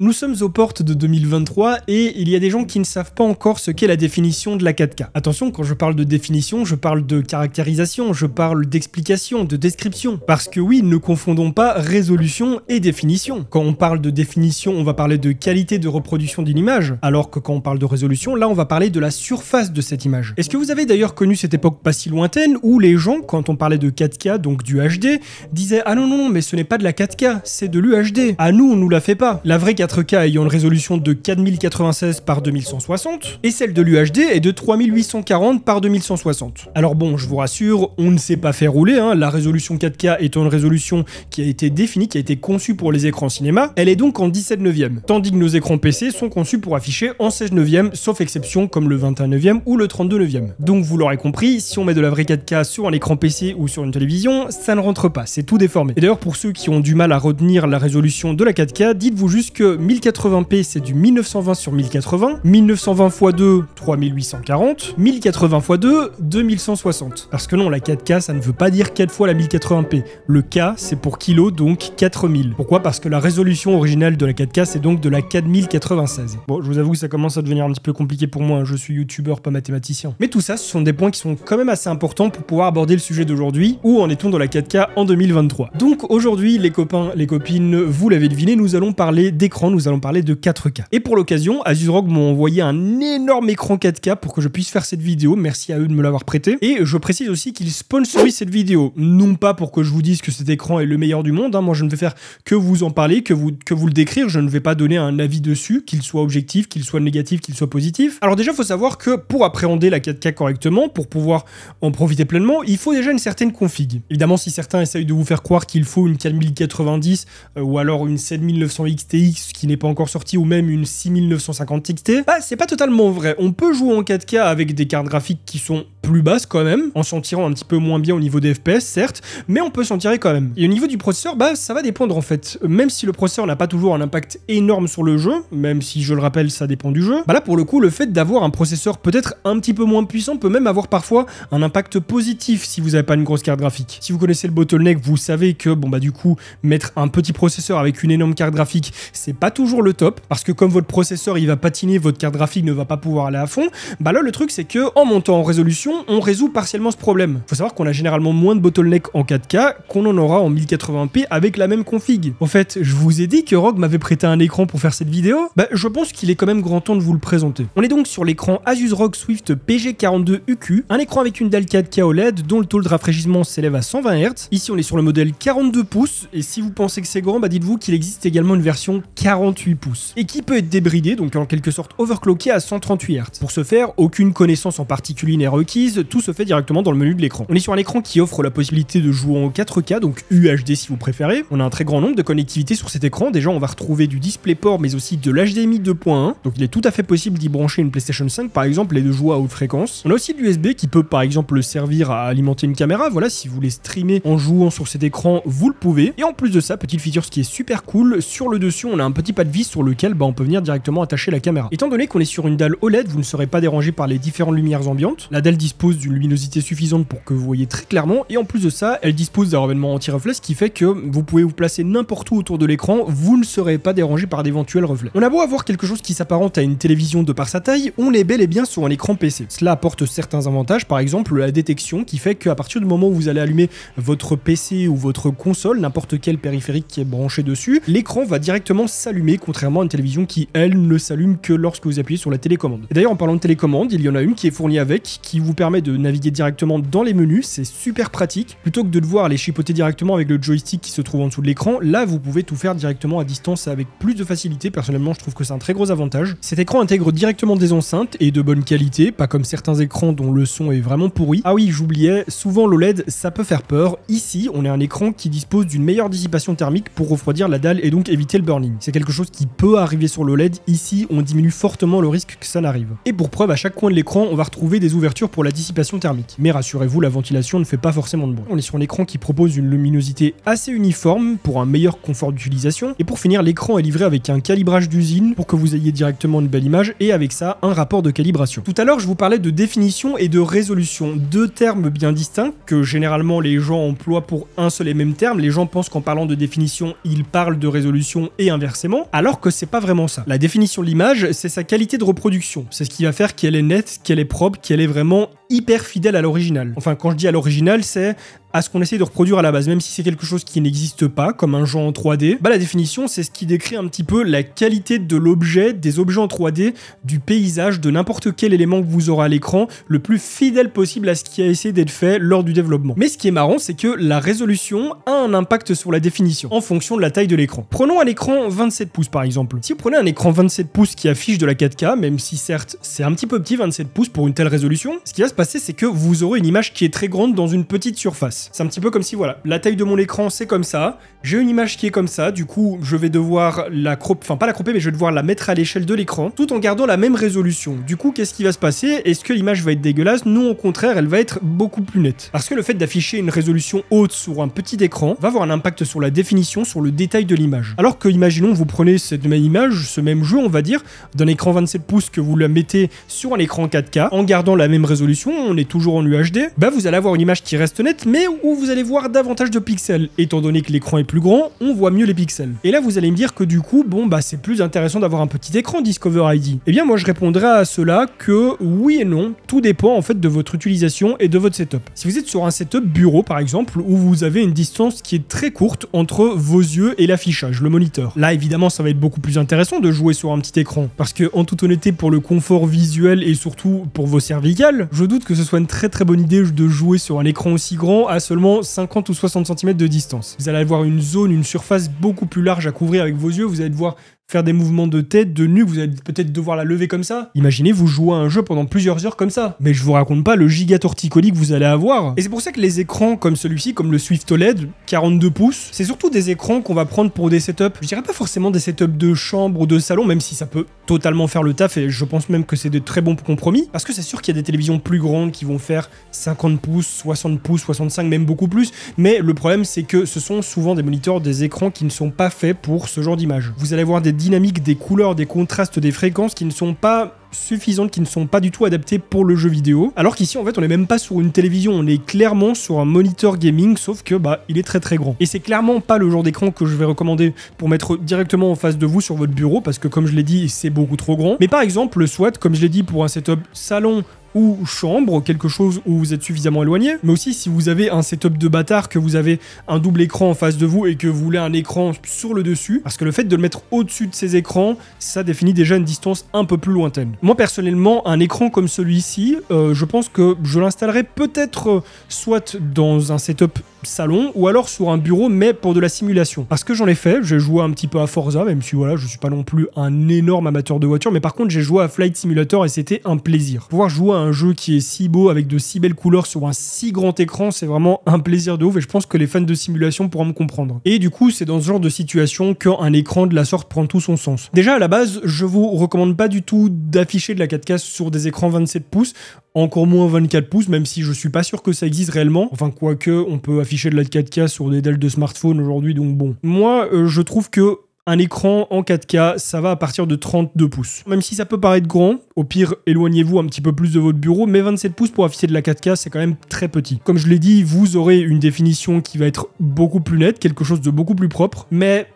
Nous sommes aux portes de 2023 et il y a des gens qui ne savent pas encore ce qu'est la définition de la 4K. Attention, quand je parle de définition, je parle de caractérisation, je parle d'explication, de description. Parce que oui, ne confondons pas résolution et définition. Quand on parle de définition, on va parler de qualité de reproduction d'une image, alors que quand on parle de résolution, là on va parler de la surface de cette image. Est-ce que vous avez d'ailleurs connu cette époque pas si lointaine où les gens, quand on parlait de 4K, donc du HD, disaient « Ah non, mais ce n'est pas de la 4K, c'est de l'UHD. À nous, on nous la fait pas. » La vraie 4K ayant une résolution de 4096 par 2160 et celle de l'UHD est de 3840 par 2160. Alors bon, je vous rassure, on ne sait pas faire rouler, hein. La résolution 4K étant une résolution qui a été définie, qui a été conçue pour les écrans cinéma, elle est donc en 17 neuvième, tandis que nos écrans PC sont conçus pour afficher en 16 neuvième, sauf exception comme le 21 neuvième ou le 32 neuvième. Donc vous l'aurez compris, si on met de la vraie 4K sur un écran PC ou sur une télévision, ça ne rentre pas, c'est tout déformé. Et d'ailleurs pour ceux qui ont du mal à retenir la résolution de la 4K, dites-vous juste que 1080p c'est du 1920 sur 1080, 1920 x 2 3840, 1080 x 2 2160. Parce que non, la 4K ça ne veut pas dire 4 fois la 1080p. Le K c'est pour kilo, donc 4000. Pourquoi? Parce que la résolution originale de la 4K c'est donc de la 4096. Bon, je vous avoue que ça commence à devenir un petit peu compliqué pour moi, je suis youtubeur pas mathématicien. Mais tout ça, ce sont des points qui sont quand même assez importants pour pouvoir aborder le sujet d'aujourd'hui, où en est-on dans la 4K en 2023. Donc aujourd'hui, les copains, les copines, vous l'avez deviné, nous allons parler d'écran, nous allons parler de 4K. Et pour l'occasion, AsusRock m'ont envoyé un énorme écran 4K pour que je puisse faire cette vidéo, merci à eux de me l'avoir prêté. Et je précise aussi qu'ils sponsorisent cette vidéo, non pas pour que je vous dise que cet écran est le meilleur du monde, hein. Moi je ne vais faire que vous en parler, que vous le décrire, je ne vais pas donner un avis dessus, qu'il soit objectif, qu'il soit négatif, qu'il soit positif. Alors déjà, il faut savoir que pour appréhender la 4K correctement, pour pouvoir en profiter pleinement, il faut déjà une certaine config. Évidemment, si certains essayent de vous faire croire qu'il faut une 4090 ou alors une 7900 XTX qui n'est pas encore sortie ou même une 6950 XT, bah c'est pas totalement vrai. On peut jouer en 4K avec des cartes graphiques qui sont plus basses quand même, en s'en tirant un petit peu moins bien au niveau des FPS, certes, mais on peut s'en tirer quand même. Et au niveau du processeur, bah ça va dépendre en fait. Même si le processeur n'a pas toujours un impact énorme sur le jeu, même si je le rappelle, ça dépend du jeu, bah là pour le coup, le fait d'avoir un processeur peut-être un petit peu moins puissant peut même avoir parfois un impact positif si vous n'avez pas une grosse carte graphique. Si vous connaissez le bottleneck, vous savez que bon bah du coup, mettre un petit processeur avec une énorme carte graphique, c'est pas toujours le top, parce que comme votre processeur il va patiner, votre carte graphique ne va pas pouvoir aller à fond, bah là le truc c'est que en montant en résolution, on résout partiellement ce problème. Faut savoir qu'on a généralement moins de bottleneck en 4K qu'on en aura en 1080p avec la même config. En fait, je vous ai dit que Rock m'avait prêté un écran pour faire cette vidéo, bah je pense qu'il est quand même grand temps de vous le présenter. On est donc sur l'écran AsusRock Swift PG42UQ, un écran avec une dalle 4K OLED dont le taux de rafraîchissement s'élève à 120 Hz. Ici on est sur le modèle 42 pouces, et si vous pensez que c'est grand, bah dites-vous qu'il existe également une version 48 pouces, et qui peut être débridée, donc en quelque sorte overclocké à 138 Hz. Pour ce faire, aucune connaissance en particulier n'est requise, tout se fait directement dans le menu de l'écran. On est sur un écran qui offre la possibilité de jouer en 4K, donc UHD si vous préférez. On a un très grand nombre de connectivités sur cet écran, déjà on va retrouver du DisplayPort mais aussi de l'HDMI 2.1, donc il est tout à fait possible d'y brancher une PlayStation 5 par exemple et de jouer à haute fréquence. On a aussi de l'USB qui peut par exemple servir à alimenter une caméra, voilà, si vous voulez streamer en jouant sur cet écran, vous le pouvez. Et en plus de ça, petite feature qui est super cool, sur le dessus on a un petit pas de vis sur lequel on peut venir directement attacher la caméra. Étant donné qu'on est sur une dalle OLED, vous ne serez pas dérangé par les différentes lumières ambiantes. La dalle dispose d'une luminosité suffisante pour que vous voyez très clairement, et en plus de ça, elle dispose d'un revêtement anti-reflet, ce qui fait que vous pouvez vous placer n'importe où autour de l'écran, vous ne serez pas dérangé par d'éventuels reflets. On a beau avoir quelque chose qui s'apparente à une télévision de par sa taille, on est bel et bien sur un écran PC. Cela apporte certains avantages, par exemple la détection, qui fait qu'à partir du moment où vous allez allumer votre PC ou votre console, n'importe quel périphérique qui est branché dessus, l'écran va directement s'allumer, contrairement à une télévision qui, elle, ne s'allume que lorsque vous appuyez sur la télécommande. Et d'ailleurs, en parlant de télécommande, il y en a une qui est fournie avec, qui vous permet de naviguer directement dans les menus, c'est super pratique. Plutôt que de devoir les chipoter directement avec le joystick qui se trouve en dessous de l'écran, là vous pouvez tout faire directement à distance avec plus de facilité. Personnellement, je trouve que c'est un très gros avantage. Cet écran intègre directement des enceintes et de bonne qualité, pas comme certains écrans dont le son est vraiment pourri. Ah oui, j'oubliais, souvent l'OLED ça peut faire peur. Ici, on a un écran qui dispose d'une meilleure dissipation thermique pour refroidir la dalle et donc éviter le burning. C'est quelque chose qui peut arriver sur l'OLED. Ici, on diminue fortement le risque que ça n'arrive. Et pour preuve, à chaque coin de l'écran, on va retrouver des ouvertures pour la dissipation thermique. Mais rassurez-vous, la ventilation ne fait pas forcément de bruit. On est sur un écran qui propose une luminosité assez uniforme pour un meilleur confort d'utilisation. Et pour finir, l'écran est livré avec un calibrage d'usine pour que vous ayez directement une belle image et avec ça, un rapport de calibration. Tout à l'heure, je vous parlais de définition et de résolution, deux termes bien distincts que généralement les gens emploient pour un seul et même terme. Les gens pensent qu'en parlant de définition, ils parlent de résolution et inversement. totalement, alors que c'est pas vraiment ça. La définition de l'image, c'est sa qualité de reproduction. C'est ce qui va faire qu'elle est nette, qu'elle est propre, qu'elle est vraiment hyper fidèle à l'original. Enfin, quand je dis à l'original, c'est à ce qu'on essaie de reproduire à la base, même si c'est quelque chose qui n'existe pas, comme un jeu en 3D, bah la définition, c'est ce qui décrit un petit peu la qualité de l'objet, des objets en 3D, du paysage, de n'importe quel élément que vous aurez à l'écran, le plus fidèle possible à ce qui a essayé d'être fait lors du développement. Mais ce qui est marrant, c'est que la résolution a un impact sur la définition, en fonction de la taille de l'écran. Prenons un écran 27 pouces par exemple. Si vous prenez un écran 27 pouces qui affiche de la 4K, même si certes c'est un petit peu petit 27 pouces pour une telle résolution, ce qui va se passer, c'est que vous aurez une image qui est très grande dans une petite surface. C'est un petit peu comme si, voilà, la taille de mon écran, c'est comme ça, j'ai une image qui est comme ça, du coup, je vais devoir la croper, enfin pas la croper, mais je vais devoir la mettre à l'échelle de l'écran, tout en gardant la même résolution. Du coup, qu'est-ce qui va se passer? Est-ce que l'image va être dégueulasse? Non, au contraire, elle va être beaucoup plus nette. Parce que le fait d'afficher une résolution haute sur un petit écran va avoir un impact sur la définition, sur le détail de l'image. Alors que, imaginons, vous prenez cette même image, ce même jeu, on va dire, d'un écran 27 pouces que vous la mettez sur un écran 4K, en gardant la même résolution, on est toujours en UHD, bah vous allez avoir une image qui reste nette, mais où vous allez voir davantage de pixels. Étant donné que l'écran est plus grand, on voit mieux les pixels. Et là, vous allez me dire que du coup, bon, bah c'est plus intéressant d'avoir un petit écran Discover ID. Eh bien, moi, je répondrai à cela que oui et non, tout dépend en fait de votre utilisation et de votre setup. Si vous êtes sur un setup bureau, par exemple, où vous avez une distance qui est très courte entre vos yeux et l'affichage, le moniteur. Là, évidemment, ça va être beaucoup plus intéressant de jouer sur un petit écran. Parce que, en toute honnêteté, pour le confort visuel et surtout pour vos cervicales, je doute que ce soit une très bonne idée de jouer sur un écran aussi grand à seulement 50 ou 60 cm de distance. Vous allez avoir une zone, une surface beaucoup plus large à couvrir avec vos yeux, vous allez devoir faire des mouvements de tête, de nuque, vous allez peut-être devoir la lever comme ça. Imaginez vous jouer à un jeu pendant plusieurs heures comme ça. Mais je vous raconte pas le giga torticolis que vous allez avoir. Et c'est pour ça que les écrans comme celui-ci, comme le Swift OLED, 42 pouces, c'est surtout des écrans qu'on va prendre pour des setups. Je dirais pas forcément des setups de chambre ou de salon, même si ça peut totalement faire le taf et je pense même que c'est de très bons compromis. Parce que c'est sûr qu'il y a des télévisions plus grandes qui vont faire 50 pouces, 60 pouces, 65, même beaucoup plus. Mais le problème, c'est que ce sont souvent des moniteurs, des écrans qui ne sont pas faits pour ce genre d'image. Vous allez avoir des dynamiques, des couleurs, des contrastes, des fréquences qui ne sont pas suffisantes, qui ne sont pas du tout adaptées pour le jeu vidéo. Alors qu'ici, en fait, on n'est même pas sur une télévision, on est clairement sur un moniteur gaming, sauf que, bah, il est très grand. Et c'est clairement pas le genre d'écran que je vais recommander pour mettre directement en face de vous sur votre bureau, parce que comme je l'ai dit, c'est beaucoup trop grand. Mais par exemple, le SWAT, comme je l'ai dit, pour un setup salon ou chambre, quelque chose où vous êtes suffisamment éloigné, mais aussi si vous avez un setup de bâtard, que vous avez un double écran en face de vous et que vous voulez un écran sur le dessus, parce que le fait de le mettre au-dessus de ces écrans, ça définit déjà une distance un peu plus lointaine. Moi personnellement, un écran comme celui-ci, je pense que je l'installerai peut-être soit dans un setup salon ou alors sur un bureau, mais pour de la simulation. Parce que j'en ai fait, j'ai joué un petit peu à Forza, même si voilà, je suis pas non plus un énorme amateur de voiture, mais par contre j'ai joué à Flight Simulator et c'était un plaisir. Pouvoir jouer à un jeu qui est si beau, avec de si belles couleurs sur un si grand écran, c'est vraiment un plaisir de ouf et je pense que les fans de simulation pourront me comprendre. Et du coup, c'est dans ce genre de situation qu'un écran de la sorte prend tout son sens. Déjà à la base, je vous recommande pas du tout d'afficher de la 4K sur des écrans 27 pouces, encore moins 24 pouces, même si je suis pas sûr que ça existe réellement. Enfin, quoique, on peut afficher de la 4K sur des dalles de smartphone aujourd'hui, donc bon. Moi, je trouve que un écran en 4K, ça va à partir de 32 pouces. Même si ça peut paraître grand, au pire, éloignez-vous un petit peu plus de votre bureau, mais 27 pouces pour afficher de la 4K, c'est quand même très petit. Comme je l'ai dit, vous aurez une définition qui va être beaucoup plus nette, quelque chose de beaucoup plus propre, mais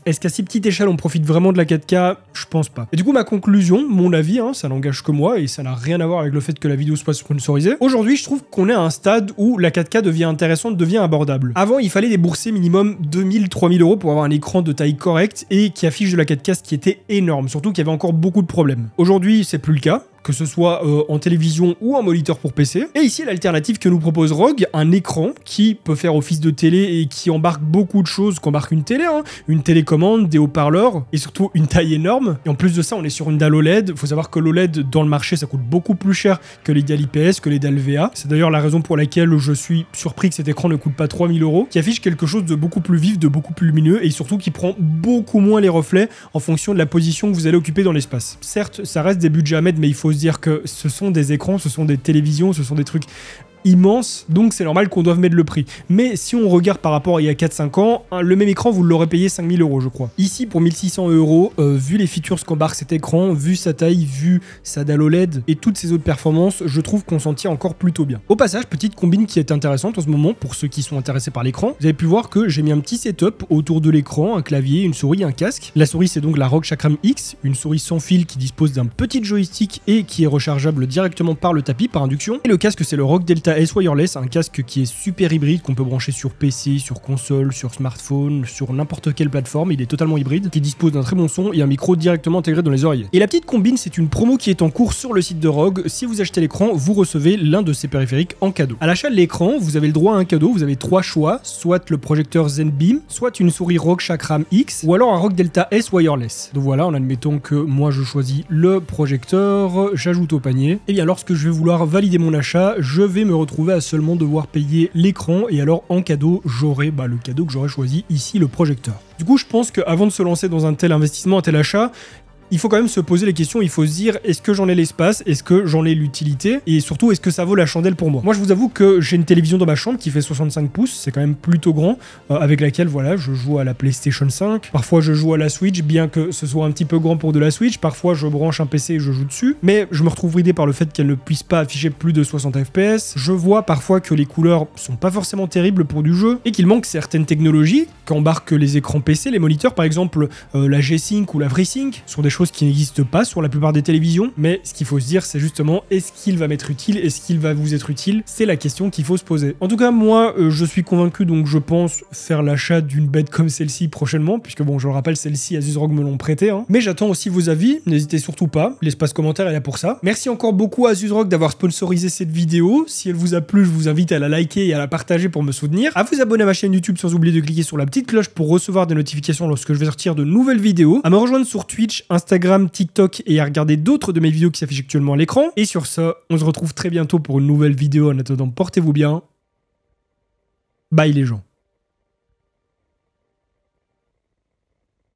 est-ce qu'à si petite échelle, on profite vraiment de la 4K? Je pense pas. Et du coup, ma conclusion, mon avis, hein, ça n'engage que moi et ça n'a rien à voir avec le fait que la vidéo soit sponsorisée. Aujourd'hui, je trouve qu'on est à un stade où la 4K devient intéressante, devient abordable. Avant, il fallait débourser minimum 2000-3000 € pour avoir un écran de taille correcte et qui affiche de la 4K, ce qui était énorme, surtout qu'il y avait encore beaucoup de problèmes. Aujourd'hui, c'est plus le cas, que ce soit en télévision ou en moniteur pour PC. Et ici, l'alternative que nous propose Rogue, un écran qui peut faire office de télé et qui embarque beaucoup de choses, qu'embarque une télé, hein, une télécommande, des haut-parleurs et surtout une taille énorme. Et en plus de ça, on est sur une dalle OLED. Il faut savoir que l'OLED dans le marché, ça coûte beaucoup plus cher que les dalles IPS, que les dalles VA. C'est d'ailleurs la raison pour laquelle je suis surpris que cet écran ne coûte pas 3000 €, qui affiche quelque chose de beaucoup plus vif, de beaucoup plus lumineux et surtout qui prend beaucoup moins les reflets en fonction de la position que vous allez occuper dans l'espace. Certes, ça reste des budgets à mettre, mais il faut se dire que ce sont des écrans, ce sont des télévisions, ce sont des trucs immense, donc c'est normal qu'on doive mettre le prix. Mais si on regarde par rapport à il y a 4-5 ans, le même écran, vous l'aurez payé 5000 € je crois. Ici, pour 1600 €, vu les features qu'embarque cet écran, vu sa taille, vu sa dalle OLED et toutes ses autres performances, je trouve qu'on s'en tire encore plutôt bien. Au passage, petite combine qui est intéressante en ce moment pour ceux qui sont intéressés par l'écran. Vous avez pu voir que j'ai mis un petit setup autour de l'écran, un clavier, une souris, un casque. La souris, c'est donc la ROG Chakram X, une souris sans fil qui dispose d'un petit joystick et qui est rechargeable directement par le tapis, par induction. Et le casque, c'est le ROG Delta S Wireless, un casque qui est super hybride, qu'on peut brancher sur PC, sur console, sur smartphone, sur n'importe quelle plateforme. Il est totalement hybride, qui dispose d'un très bon son et un micro directement intégré dans les oreillers. Et la petite combine, c'est une promo qui est en cours sur le site de ROG. Si vous achetez l'écran, vous recevez l'un de ces périphériques en cadeau. À l'achat de l'écran, vous avez le droit à un cadeau. Vous avez 3 choix, soit le projecteur ZenBeam, soit une souris ROG Chakram X, ou alors un ROG Delta S Wireless. Donc voilà, en admettant que moi je choisis le projecteur, j'ajoute au panier. Et bien lorsque je vais vouloir valider mon achat, je vais me retrouver à seulement devoir payer l'écran, et alors en cadeau, j'aurai le cadeau que j'aurais choisi ici, le projecteur. Du coup, je pense qu'avant de se lancer dans un tel investissement, un tel achat, il faut quand même se poser les questions, il faut se dire, est-ce que j'en ai l'espace, est-ce que j'en ai l'utilité, et surtout, est-ce que ça vaut la chandelle pour moi? Moi, je vous avoue que j'ai une télévision dans ma chambre qui fait 65 pouces, c'est quand même plutôt grand, avec laquelle, voilà, je joue à la PlayStation 5, parfois je joue à la Switch, bien que ce soit un petit peu grand pour de la Switch, parfois je branche un PC et je joue dessus, mais je me retrouve bridé par le fait qu'elle ne puisse pas afficher plus de 60 FPS, je vois parfois que les couleurs sont pas forcément terribles pour du jeu, et qu'il manque certaines technologies qu'embarquent les écrans PC, les moniteurs, par exemple, la G-Sync ou la FreeSync, sont des choses qui n'existent pas sur la plupart des télévisions, mais ce qu'il faut se dire, c'est justement, est-ce qu'il va m'être utile, est-ce qu'il va vous être utile? C'est la question qu'il faut se poser. En tout cas, moi, je suis convaincu, donc je pense faire l'achat d'une bête comme celle-ci prochainement, puisque bon, je le rappelle, celle-ci, Asus ROG me l'ont prêté, hein. Mais j'attends aussi vos avis, n'hésitez surtout pas, l'espace commentaire est là pour ça. Merci encore beaucoup à Asus ROG d'avoir sponsorisé cette vidéo. Si elle vous a plu, je vous invite à la liker et à la partager pour me soutenir, à vous abonner à ma chaîne YouTube sans oublier de cliquer sur la petite cloche pour recevoir des notifications lorsque je vais sortir de nouvelles vidéos, à me rejoindre sur Twitch, Instagram, TikTok et à regarder d'autres de mes vidéos qui s'affichent actuellement à l'écran. Et sur ça, on se retrouve très bientôt pour une nouvelle vidéo. En attendant, portez-vous bien. Bye les gens.